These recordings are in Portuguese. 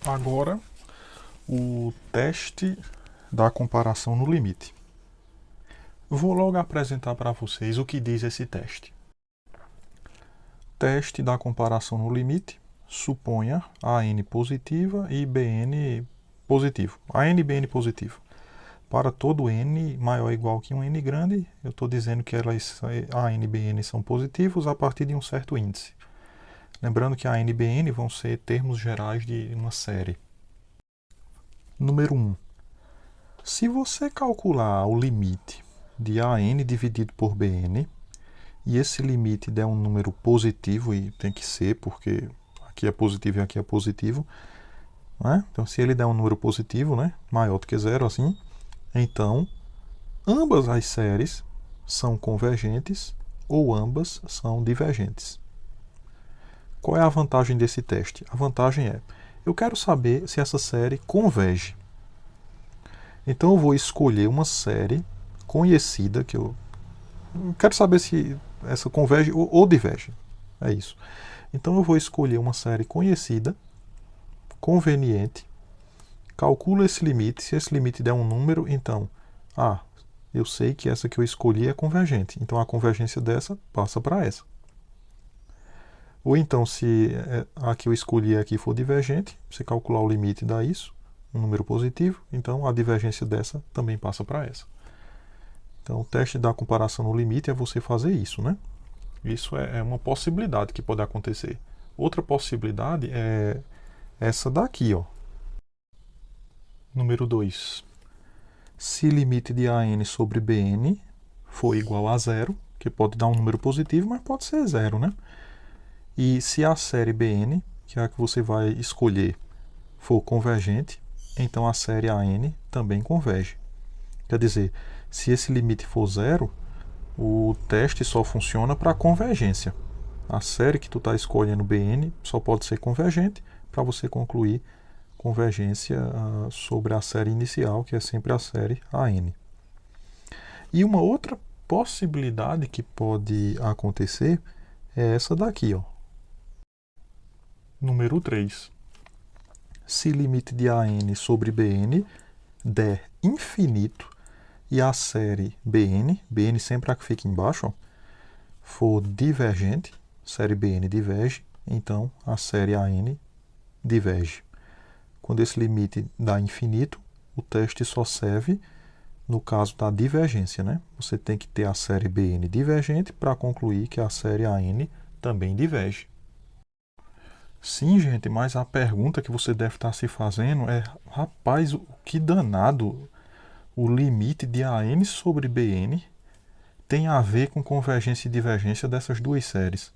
Agora, o teste da comparação no limite. Vou logo apresentar para vocês o que diz esse teste. Teste da comparação no limite suponha AN positiva e BN positivo. AN e BN positivo. Para todo N maior ou igual que um N grande, eu estou dizendo que elas, AN e BN são positivos a partir de um certo índice. Lembrando que AN e BN vão ser termos gerais de uma série. Número 1. Se você calcular o limite de AN dividido por BN, e esse limite der um número positivo, e tem que ser, porque aqui é positivo e aqui é positivo, né? Então, se ele der um número positivo, né, maior do que zero, assim, então, ambas as séries são convergentes ou ambas são divergentes. Qual é a vantagem desse teste? A vantagem é, eu quero saber se essa série converge. Então eu vou escolher uma série conhecida, que eu quero saber se essa converge ou diverge. É isso. Então eu vou escolher uma série conhecida, conveniente, calculo esse limite. Se esse limite der um número, então, eu sei que essa que eu escolhi é convergente. Então a convergência dessa passa para essa. Ou então, se a que eu escolhi aqui for divergente, você calcular o limite dá isso, um número positivo, então a divergência dessa também passa para essa. Então o teste da comparação no limite é você fazer isso, né? Isso é uma possibilidade que pode acontecer. Outra possibilidade é essa daqui, ó. Número 2. Se limite de AN sobre BN for igual a zero, que pode dar um número positivo, mas pode ser zero, né? E se a série BN, que é a que você vai escolher, for convergente, então a série AN também converge. Quer dizer, se esse limite for zero, o teste só funciona para convergência. A série que tu está escolhendo BN só pode ser convergente para você concluir convergência sobre a série inicial, que é sempre a série AN. E uma outra possibilidade que pode acontecer é essa daqui, ó. Número 3. Se limite de AN sobre BN der infinito e a série BN sempre a que fica embaixo, ó, for divergente, série BN diverge, então a série AN diverge. Quando esse limite dá infinito, o teste só serve no caso da divergência, né? Você tem que ter a série BN divergente para concluir que a série AN também diverge. Sim, gente, mas a pergunta que você deve estar se fazendo é, rapaz, o que danado o limite de AN sobre BN tem a ver com convergência e divergência dessas duas séries?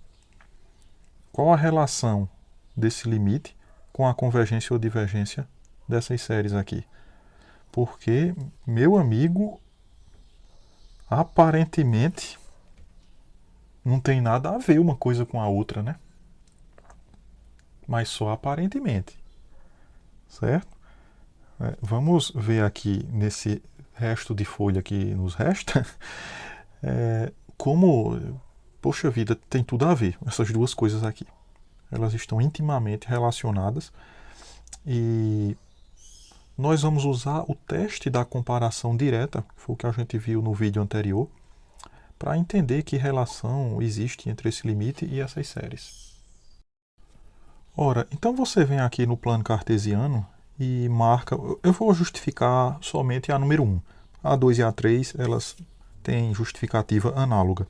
Qual a relação desse limite com a convergência ou divergência dessas séries aqui? Porque, meu amigo, aparentemente não tem nada a ver uma coisa com a outra, né? Mas só aparentemente, certo? Vamos ver aqui nesse resto de folha que nos resta, como, poxa vida, tem tudo a ver essas duas coisas aqui. Elas estão intimamente relacionadas e nós vamos usar o teste da comparação direta, que foi o que a gente viu no vídeo anterior, para entender que relação existe entre esse limite e essas séries. Ora, então você vem aqui no plano cartesiano e marca, eu vou justificar somente a número 1. A 2 e a 3, elas têm justificativa análoga.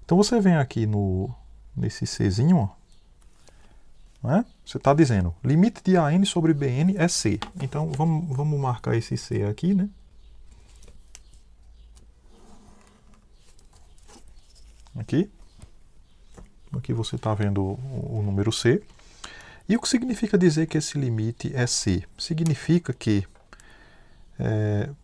Então você vem aqui nesse Czinho, ó, né? Você está dizendo, limite de AN sobre BN é C. Então vamos marcar esse C aqui, né? Aqui você está vendo o número C. E o que significa dizer que esse limite é C? Significa que,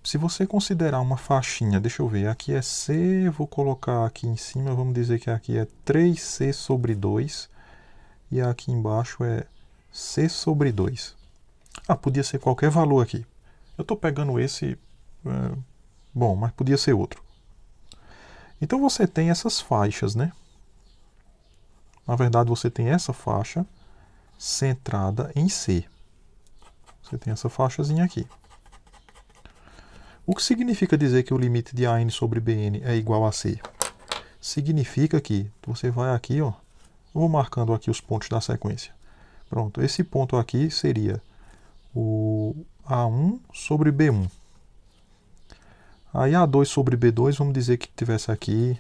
se você considerar uma faixinha, deixa eu ver, aqui é C, vou colocar aqui em cima, vamos dizer que aqui é 3C sobre 2, e aqui embaixo é C sobre 2. Podia ser qualquer valor aqui. Eu estou pegando esse, bom, mas podia ser outro. Então você tem essas faixas, né? Na verdade, você tem essa faixa centrada em C. Você tem essa faixazinha aqui. O que significa dizer que o limite de AN sobre BN é igual a C? Significa que você vai aqui, ó, eu vou marcando aqui os pontos da sequência. Pronto, esse ponto aqui seria o A1 sobre B1. Aí A2 sobre B2, vamos dizer que tivesse aqui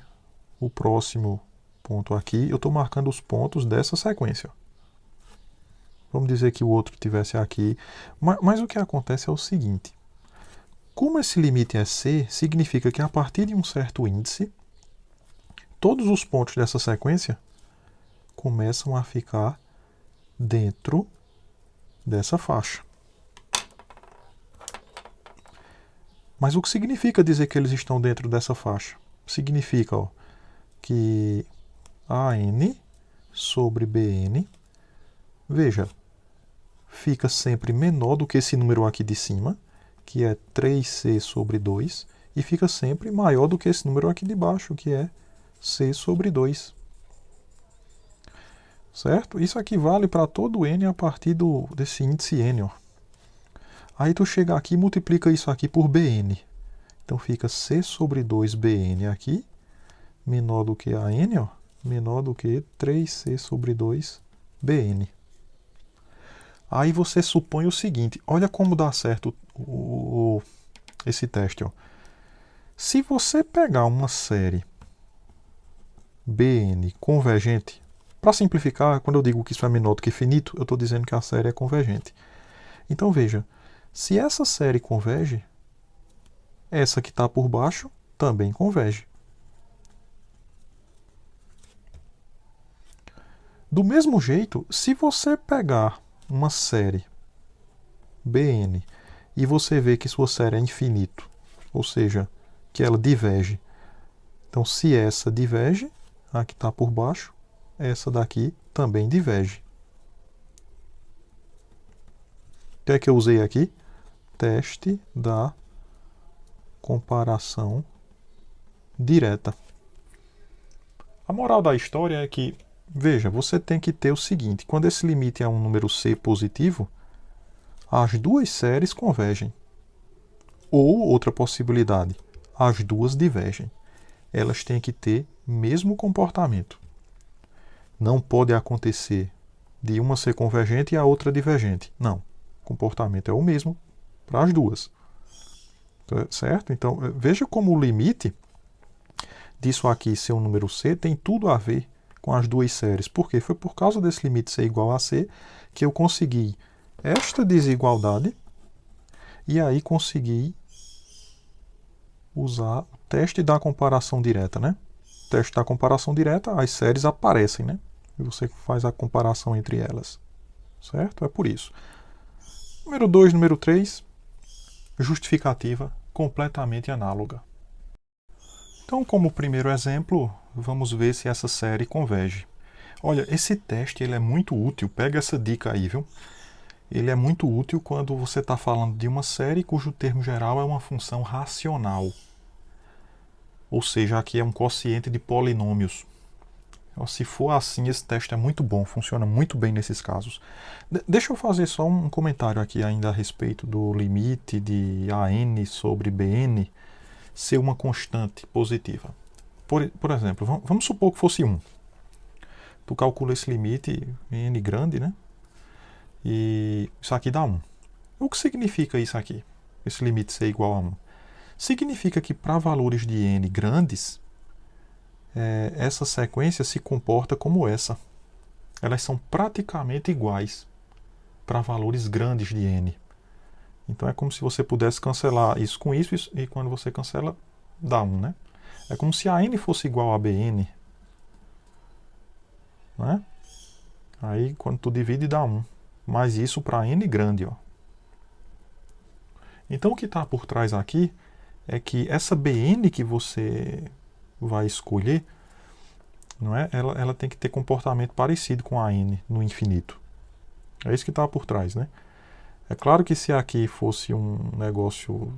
o próximo ponto aqui. Eu estou marcando os pontos dessa sequência. Vamos dizer que o outro tivesse aqui. Mas o que acontece é o seguinte. Como esse limite é C, significa que a partir de um certo índice, todos os pontos dessa sequência começam a ficar dentro dessa faixa. Mas o que significa dizer que eles estão dentro dessa faixa? Significa, ó, que AN sobre BN, veja, fica sempre menor do que esse número aqui de cima, que é 3C sobre 2, e fica sempre maior do que esse número aqui de baixo, que é C sobre 2. Certo? Isso aqui vale para todo N a partir desse índice N, ó. Aí tu chega aqui e multiplica isso aqui por Bn. Então fica C sobre 2Bn aqui, menor do que a N, ó, menor do que 3C sobre 2Bn. Aí você supõe o seguinte, olha como dá certo esse teste, ó. Se você pegar uma série Bn convergente, para simplificar, quando eu digo que isso é menor do que finito, eu estou dizendo que a série é convergente. Então veja, se essa série converge, essa que está por baixo também converge. Do mesmo jeito, se você pegar uma série Bn e você vê que sua série é infinito, ou seja, que ela diverge. Então, se essa diverge, a que está por baixo, essa daqui também diverge. O que é que eu usei aqui? Teste da comparação direta. A moral da história é que, veja, você tem que ter o seguinte, quando esse limite é um número C positivo, as duas séries convergem. Ou, outra possibilidade, as duas divergem. Elas têm que ter mesmo comportamento. Não pode acontecer de uma ser convergente e a outra divergente. Não. O comportamento é o mesmo para as duas. Certo? Então, veja como o limite disso aqui ser um número C tem tudo a ver com as duas séries. Por quê? Foi por causa desse limite C igual a C que eu consegui esta desigualdade e aí consegui usar o teste da comparação direta, né? O teste da comparação direta, as séries aparecem, né? E você faz a comparação entre elas. Certo? É por isso. Número 2, número 3, justificativa completamente análoga. Então, como primeiro exemplo, vamos ver se essa série converge. Olha, esse teste ele é muito útil, pega essa dica aí, viu? Ele é muito útil quando você está falando de uma série cujo termo geral é uma função racional. Ou seja, aqui é um quociente de polinômios. Se for assim, esse teste é muito bom, funciona muito bem nesses casos. Deixa eu fazer só um comentário aqui ainda a respeito do limite de AN sobre BN ser uma constante positiva. Por exemplo, vamos supor que fosse 1. Tu calcula esse limite em N grande, né? E isso aqui dá 1. O que significa isso aqui? Esse limite ser igual a 1? Significa que para valores de N grandes, essa sequência se comporta como essa. Elas são praticamente iguais para valores grandes de N. Então é como se você pudesse cancelar isso com isso e quando você cancela, dá 1, né? É como se a N fosse igual a Bn. Né? Aí quando tu divide dá 1. Mas isso para N grande. Ó. Então o que está por trás aqui é que essa Bn que você vai escolher, não é? Ela tem que ter comportamento parecido com a N no infinito. É isso que está por trás, né? É claro que se aqui fosse um negócio,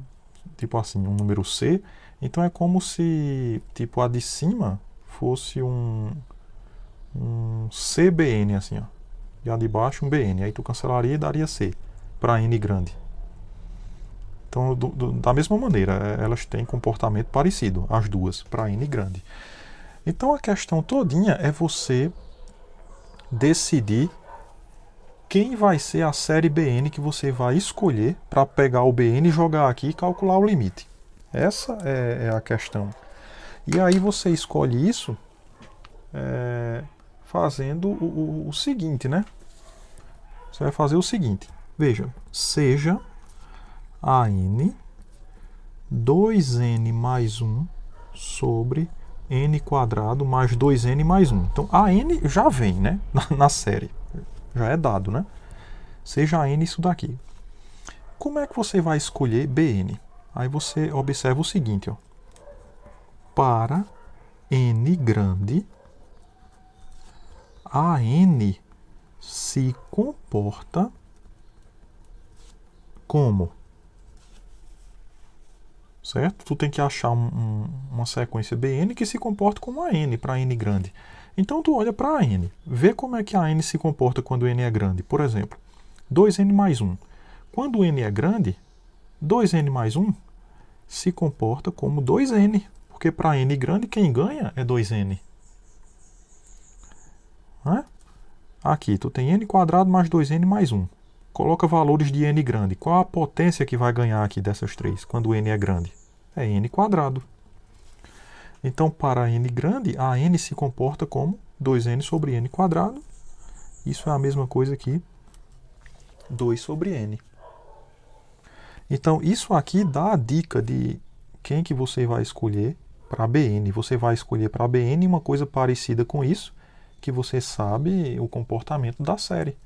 tipo assim, um número C, então é como se, tipo, a de cima fosse um CBN, assim, ó. E a de baixo um BN. Aí tu cancelaria e daria C. para n grande. Então, da mesma maneira, elas têm comportamento parecido, as duas, para n grande. Então, a questão todinha é você decidir quem vai ser a série BN que você vai escolher para pegar o BN, jogar aqui e calcular o limite. Essa é a questão. E aí você escolhe isso fazendo o seguinte, né? Você vai fazer o seguinte. Veja, seja a n 2n mais 1 sobre n quadrado mais 2n mais 1. Então, a n já vem, né? Na série. Já é dado, né? Seja a n isso daqui. Como é que você vai escolher Bn? Aí você observa o seguinte, ó. Para n grande, a n se comporta como? Certo? Tu tem que achar uma sequência Bn que se comporta como a n, para n grande. Então, tu olha para a n, vê como é que a n se comporta quando n é grande. Por exemplo, 2n mais 1. Quando n é grande, 2n mais 1 se comporta como 2n, porque para n grande quem ganha é 2n. Aqui, tu tem n quadrado mais 2n mais 1. Coloca valores de n grande. Qual a potência que vai ganhar aqui dessas três, quando n é grande? É n quadrado. Então, para n grande, a n se comporta como 2n sobre n quadrado. Isso é a mesma coisa que 2 sobre n. Então, isso aqui dá a dica de quem que você vai escolher para Bn. Você vai escolher para Bn uma coisa parecida com isso, que você sabe o comportamento da série.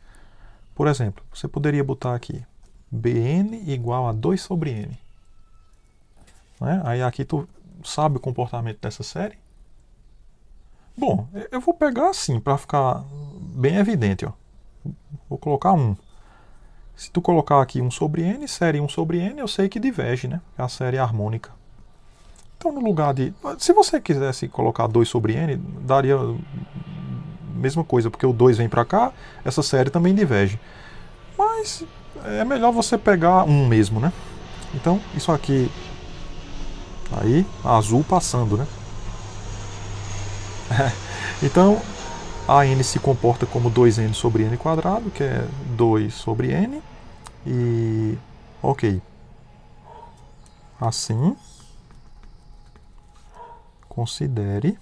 Por exemplo, você poderia botar aqui Bn igual a 2 sobre n. Aí aqui tu sabe o comportamento dessa série? Bom, eu vou pegar assim, para ficar bem evidente. Ó. Vou colocar 1. Se tu colocar aqui 1 sobre n, série 1 sobre n, eu sei que diverge, né? É a série harmônica. Então, no lugar de... Se você quisesse colocar 2 sobre n, daria a mesma coisa, porque o 2 vem para cá, essa série também diverge. Mas é melhor você pegar 1 mesmo, né? Então, isso aqui... Aí, azul passando, né? Então, a n se comporta como 2n sobre n quadrado, que é 2 sobre n. E, ok. Assim, considere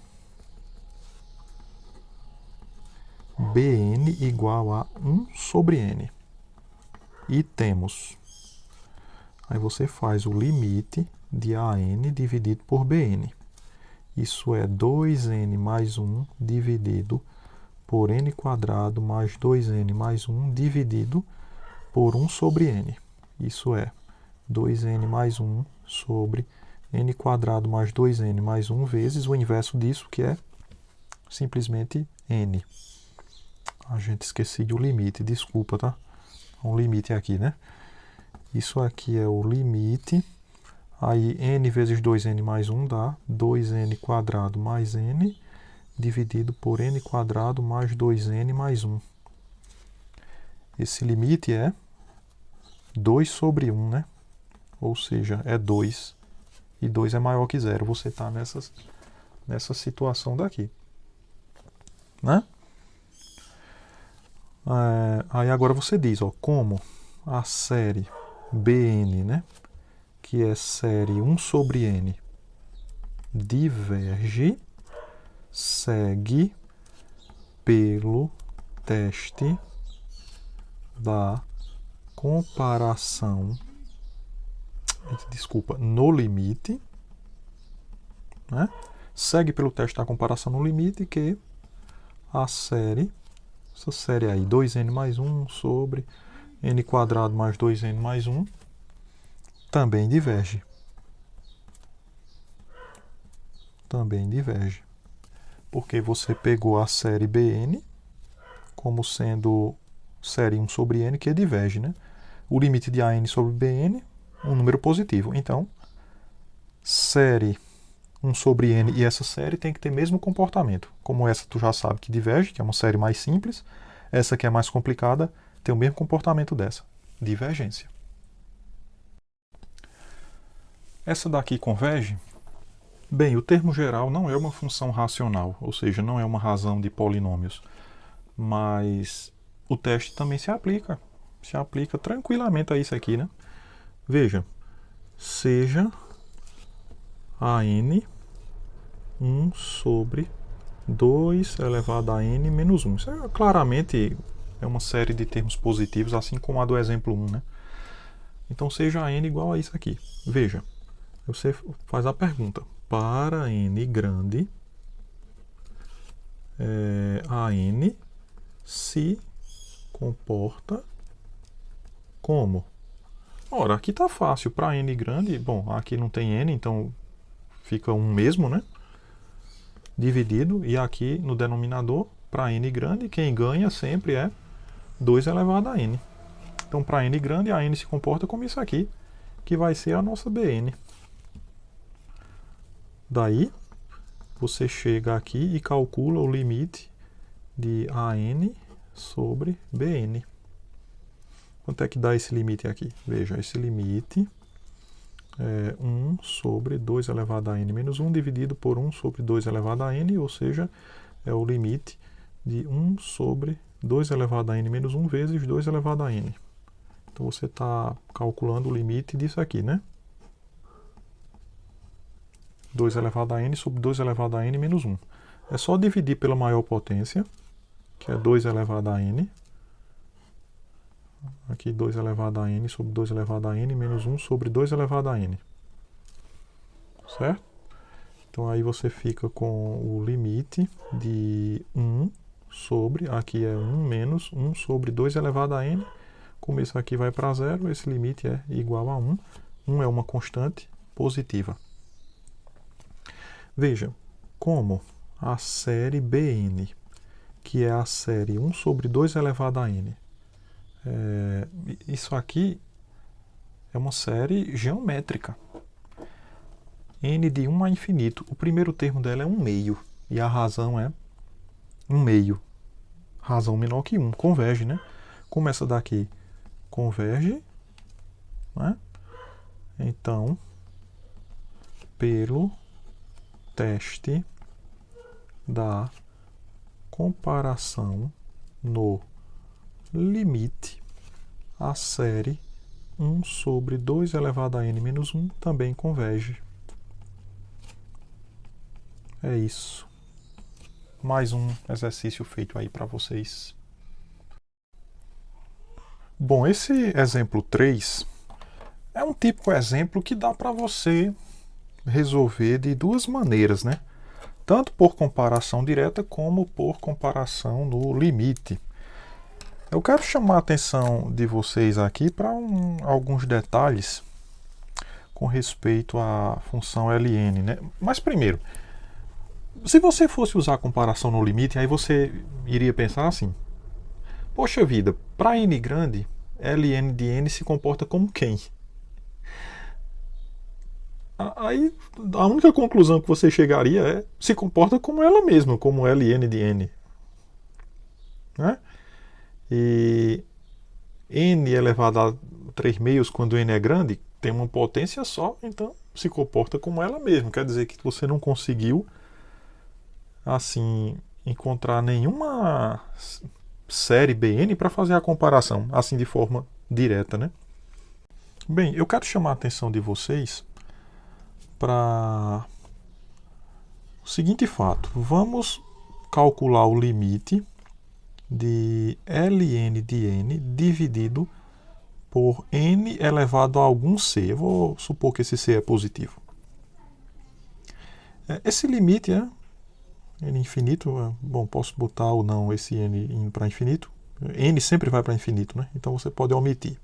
Bn igual a 1 sobre n. E temos... Aí você faz o limite de AN dividido por BN. Isso é 2n mais 1 dividido por n quadrado mais 2n mais 1 dividido por 1 sobre n. Isso é 2n mais 1 sobre n quadrado mais 2n mais 1 vezes o inverso disso, que é simplesmente n. A gente esqueci de o limite, desculpa, tá? Um limite aqui, né? Isso aqui é o limite. Aí n vezes 2n mais 1 dá 2n quadrado mais n dividido por n quadrado mais 2n mais 1. Esse limite é 2 sobre 1, né? Ou seja, é 2. E 2 é maior que 0. Você está nessa situação daqui. Né? Aí agora você diz, ó, como a série Bn, né? Que é série 1 sobre n, diverge, segue pelo teste da comparação, no limite, né? Segue pelo teste da comparação no limite que a série, essa série aí, 2n mais 1 sobre n quadrado mais 2n mais 1, também diverge. Também diverge. Porque você pegou a série Bn como sendo série 1 sobre n, que diverge, né? O limite de AN sobre Bn, um número positivo. Então, série 1 sobre n e essa série tem que ter mesmo comportamento. Como essa tu já sabe que diverge, que é uma série mais simples. Essa que é mais complicada tem o mesmo comportamento dessa. divergência. Essa daqui converge? Bem, o termo geral não é uma função racional, ou seja, não é uma razão de polinômios, mas o teste também se aplica tranquilamente a isso aqui, né? Veja, seja a n 1 sobre 2 elevado a n menos 1. Isso claramente é uma série de termos positivos, assim como a do exemplo 1, né? Então seja a n igual a isso aqui. Veja, você faz a pergunta, para n grande, a n se comporta como? Ora, aqui está fácil, para n grande, bom, aqui não tem n, então fica 1 mesmo, né? Dividido, e aqui no denominador, para n grande, quem ganha sempre é 2 elevado a n. Então, para n grande, a n se comporta como isso aqui, que vai ser a nossa Bn. Daí, você chega aqui e calcula o limite de AN sobre Bn. Quanto é que dá esse limite aqui? Veja, esse limite é 1 sobre 2 elevado a n menos 1 dividido por 1 sobre 2 elevado a n, ou seja, é o limite de 1 sobre 2 elevado a n menos 1 vezes 2 elevado a n. Então, você está calculando o limite disso aqui, né? 2 elevado a n sobre 2 elevado a n menos 1. É só dividir pela maior potência, que é 2 elevado a n. Aqui 2 elevado a n sobre 2 elevado a n menos 1 sobre 2 elevado a n. Certo? Então aí você fica com o limite de 1 sobre, aqui é 1 menos 1 sobre 2 elevado a n. Como isso aqui vai para zero, esse limite é igual a 1. 1 é uma constante positiva. Veja, como a série Bn, que é a série 1 sobre 2 elevado a n, isso aqui é uma série geométrica. N de 1 a infinito. O primeiro termo dela é 1 meio, e a razão é 1 meio. Razão menor que 1, converge, né? Como essa daqui converge, né? Então, pelo teste da comparação no limite, a série 1 sobre 2 elevado a n menos 1 também converge. É isso. Mais um exercício feito aí para vocês. Bom, esse exemplo 3 é um típico exemplo que dá para você resolver de duas maneiras, né? Tanto por comparação direta como por comparação no limite. Eu quero chamar a atenção de vocês aqui para alguns detalhes com respeito à função ln, né? Mas primeiro, se você fosse usar a comparação no limite, aí você iria pensar assim: poxa vida, para n grande, ln de n se comporta como quem? Aí a única conclusão que você chegaria é: se comporta como ela mesma, como ln de n. Né? E n elevado a 3 meios, quando n é grande, tem uma potência só, então se comporta como ela mesma. Quer dizer que você não conseguiu assim encontrar nenhuma série Bn para fazer a comparação assim de forma direta, né? Bem, eu quero chamar a atenção de vocês para o seguinte fato: vamos calcular o limite de ln de n dividido por n elevado a algum c. Eu vou supor que esse c é positivo. Esse limite é n infinito. Bom, posso botar ou não esse n indo para infinito. N sempre vai para infinito, né? Então você pode omitir.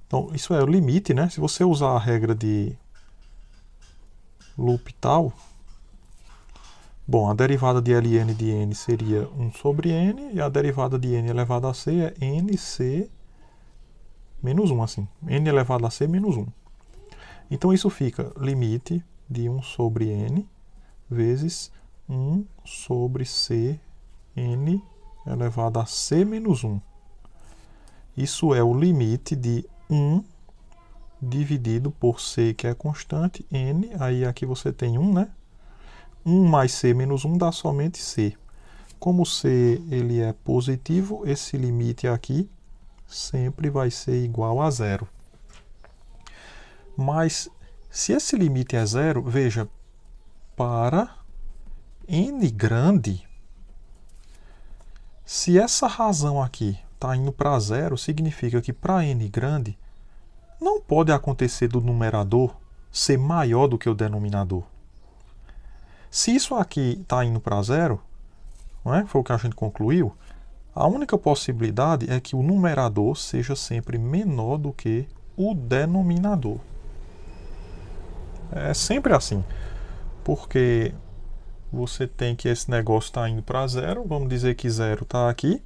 Então isso é o limite, né? Se você usar a regra de L'Hopital, bom, a derivada de ln de n seria 1 sobre n, e a derivada de n elevado a c é nc menos 1, assim. N elevado a c menos 1. Então isso fica limite de 1 sobre n vezes 1 sobre c n elevado a c menos 1. Isso é o limite de 1 dividido por c, que é constante, n. Aí aqui você tem 1, né? 1 mais c menos 1 dá somente c. Como c ele é positivo, esse limite aqui sempre vai ser igual a zero. Mas se esse limite é zero, veja, para n grande, se essa razão aqui está indo para zero, significa que para n grande não pode acontecer do numerador ser maior do que o denominador. Se isso aqui está indo para zero, não é? Foi o que a gente concluiu, a única possibilidade é que o numerador seja sempre menor do que o denominador. É sempre assim, porque você tem que esse negócio está indo para zero, vamos dizer que zero está aqui,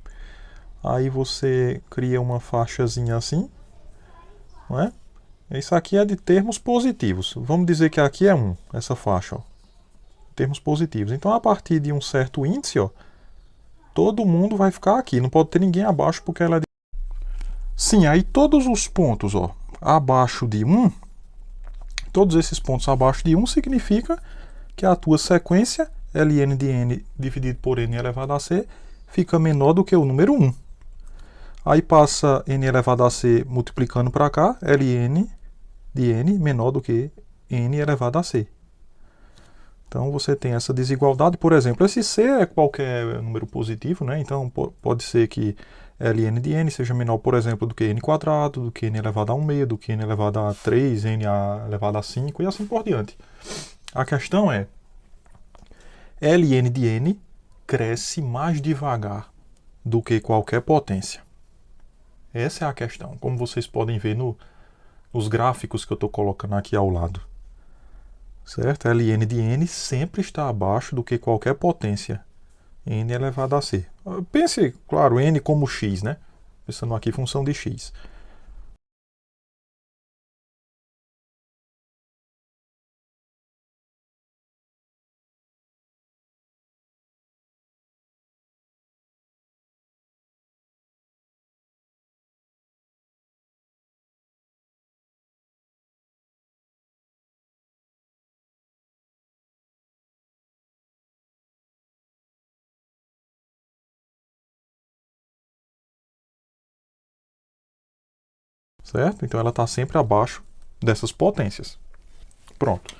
aí você cria uma faixazinha assim, não é? Isso aqui é de termos positivos, vamos dizer que aqui é 1, essa faixa, ó, termos positivos. Então, a partir de um certo índice, ó, todo mundo vai ficar aqui, não pode ter ninguém abaixo porque ela é de... Sim, aí todos os pontos, ó, abaixo de 1, todos esses pontos abaixo de 1 significa que a tua sequência ln de n dividido por n elevado a c fica menor do que o número 1. Aí passa n elevado a c multiplicando para cá, ln de n menor do que n elevado a c. Então você tem essa desigualdade. Por exemplo, esse c é qualquer número positivo, né? Então pode ser que ln de n seja menor, por exemplo, do que n quadrado, do que n elevado a 1/6, do que n elevado a 3, n elevado a 5 e assim por diante. A questão é, ln de n cresce mais devagar do que qualquer potência. Essa é a questão, como vocês podem ver nos gráficos que eu estou colocando aqui ao lado. Certo? ln de n sempre está abaixo do que qualquer potência n elevado a c. Pense, claro, n como x, né? Pensando aqui função de x. Certo? Então ela está sempre abaixo dessas potências. Pronto.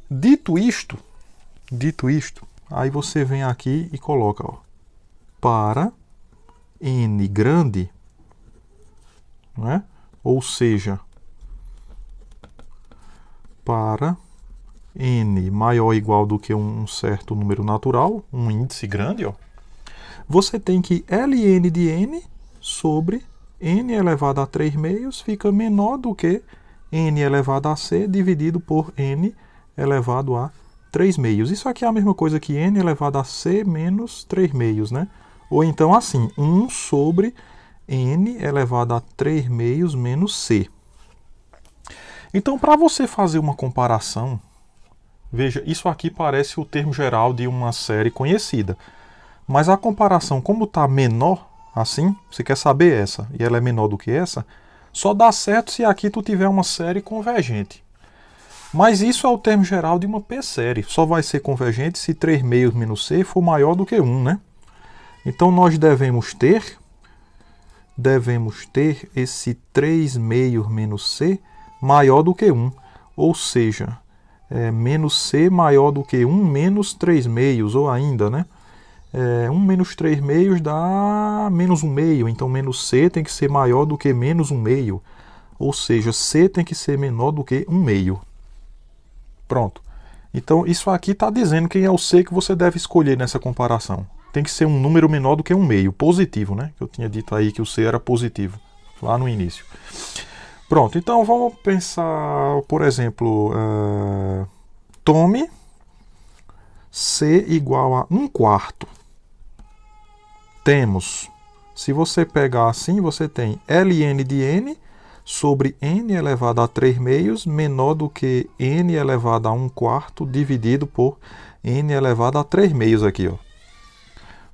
Dito isto, aí você vem aqui e coloca, ó, para n grande, né? Ou seja, para n maior ou igual do que um certo número natural, um índice grande, ó, você tem que ln de n sobre n elevado a 3/2 fica menor do que n elevado a c dividido por n elevado a 3/2. Isso aqui é a mesma coisa que n elevado a c menos 3/2, né? Ou então assim, 1 sobre n elevado a 3/2 menos c. Então, para você fazer uma comparação, veja, isso aqui parece o termo geral de uma série conhecida. Mas a comparação, como está menor, assim, você quer saber essa, e ela é menor do que essa, só dá certo se aqui tu tiver uma série convergente. Mas isso é o termo geral de uma p-série. Só vai ser convergente se 3/2 menos c for maior do que 1, né? Então nós devemos ter esse 3/2 menos c maior do que 1. Ou seja, menos c maior do que 1 menos 3/2, ou ainda, né? 1 menos 3/2 dá menos 1/2, então menos c tem que ser maior do que menos 1/2. Ou seja, c tem que ser menor do que 1/2. Pronto. Então isso aqui está dizendo quem é o c que você deve escolher nessa comparação. Tem que ser um número menor do que 1/2, positivo, né? Eu tinha dito aí que o c era positivo, lá no início. Pronto, então vamos pensar, por exemplo, tome c igual a 1/4. Temos, se você pegar assim, você tem ln de n sobre n elevado a 3/2 menor do que n elevado a 1/4 dividido por n elevado a 3/2 aqui, ó.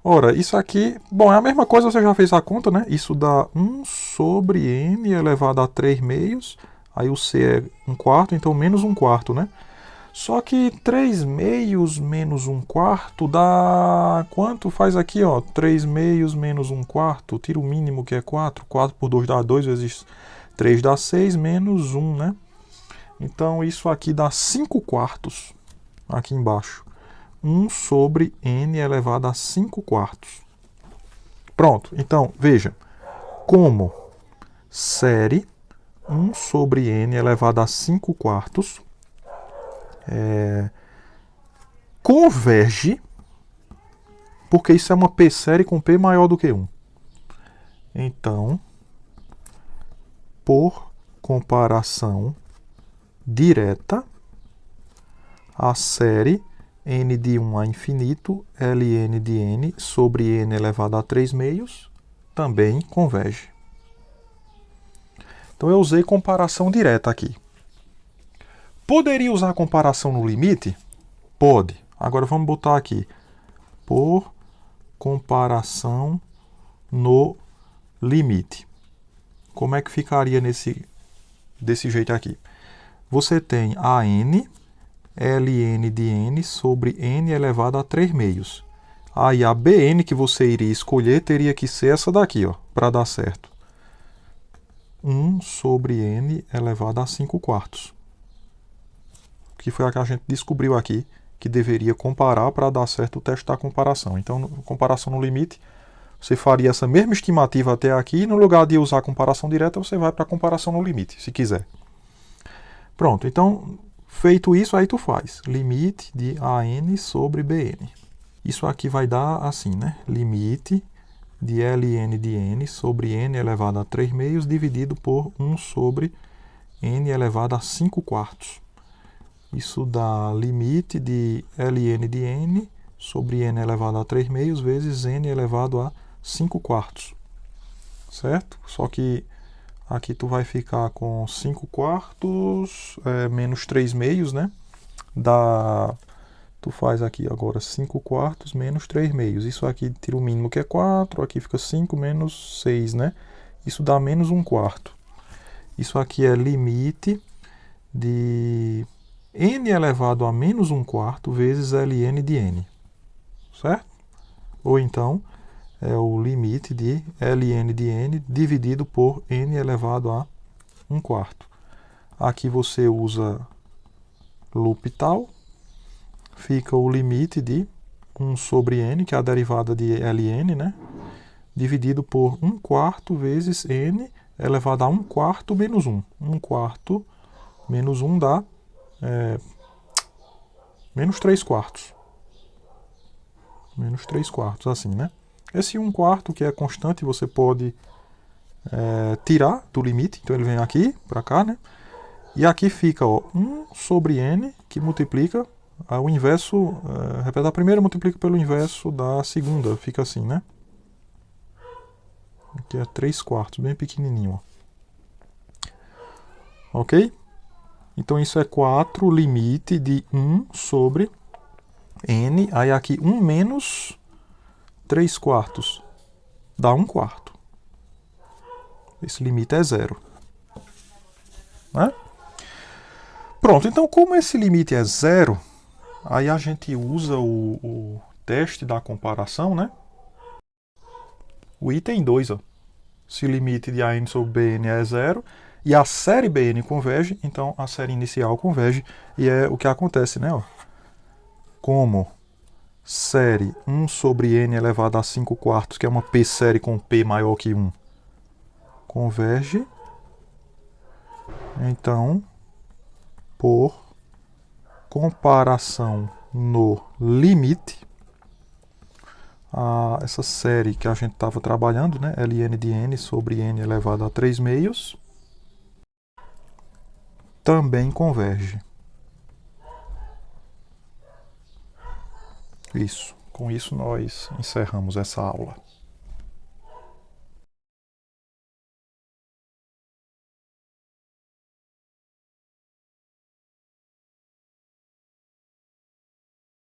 Ora, isso aqui, bom, é a mesma coisa, você já fez a conta, né? Isso dá 1 sobre n elevado a 3 meios, aí o c é 1/4, então menos 1/4, né? Só que 3 meios menos 1/4 dá... Quanto faz aqui, ó? 3 meios menos 1/4, tira o mínimo que é 4. 4 por 2 dá 2, vezes 3 dá 6, menos 1, né? Então isso aqui dá 5/4, aqui embaixo. 1 sobre n elevado a 5/4. Pronto, então, veja. Como série 1 sobre n elevado a 5/4 converge, porque isso é uma p série com p maior do que 1. Então, por comparação direta, a série n de 1 a infinito, ln de n sobre n elevado a 3 meios, também converge. Então eu usei comparação direta aqui. Poderia usar comparação no limite? Pode. Agora vamos botar aqui. Por comparação no limite. Como é que ficaria desse jeito aqui? Você tem a n, ln de n sobre n elevado a 3 meios. Aí a bn que você iria escolher teria que ser essa daqui, ó, para dar certo. 1 sobre n elevado a 5/4. Que foi a que a gente descobriu aqui, que deveria comparar para dar certo o teste da comparação. Então, comparação no limite, você faria essa mesma estimativa até aqui, e no lugar de usar comparação direta, você vai para a comparação no limite, se quiser. Pronto, então, feito isso, aí tu faz. Limite de AN sobre BN. Isso aqui vai dar assim, né? Limite de LN de N sobre N elevado a 3 meios dividido por 1 sobre N elevado a 5/4. Isso dá limite de Ln de N sobre N elevado a 3 meios vezes N elevado a 5/4. Certo? Só que aqui tu vai ficar com 5/4 menos 3 meios, né? Tu faz aqui agora 5/4 menos 3 meios. Isso aqui tira o mínimo que é 4, aqui fica 5 menos 6, né? Isso dá menos 1/4. Isso aqui é limite de n elevado a menos 1/4 vezes ln de n. Certo? Ou então, é o limite de ln de n dividido por n elevado a 1/4. Aqui você usa L'Hopital. Fica o limite de 1 sobre n, que é a derivada de ln, né? Dividido por 1/4 vezes n elevado a 1/4 menos 1. 1/4 menos 1 dá menos 3/4. Menos 3/4, assim, né? Esse 1/4, que é constante, você pode tirar do limite. Então ele vem aqui, para cá, né? E aqui fica, ó, 1 sobre n, que multiplica o inverso, repete a primeira, multiplica pelo inverso da segunda. Fica assim, né? Aqui é 3/4, bem pequenininho, ó. Ok? Então isso é 4, limite de 1 sobre n. Aí aqui 1 menos 3/4 dá 1/4. Esse limite é 0. Né? Pronto, então como esse limite é 0, aí a gente usa o teste da comparação, né? O item 2, ó. Se o limite de AN sobre BN é 0 e a série BN converge, então a série inicial converge. E é o que acontece, né? Ó. Como série 1 sobre n elevado a 5/4, que é uma p série com p maior que 1, converge. Então, por comparação no limite, essa série que a gente estava trabalhando, né, ln de n sobre n elevado a 3 meios, também converge. Isso. Com isso nós encerramos essa aula.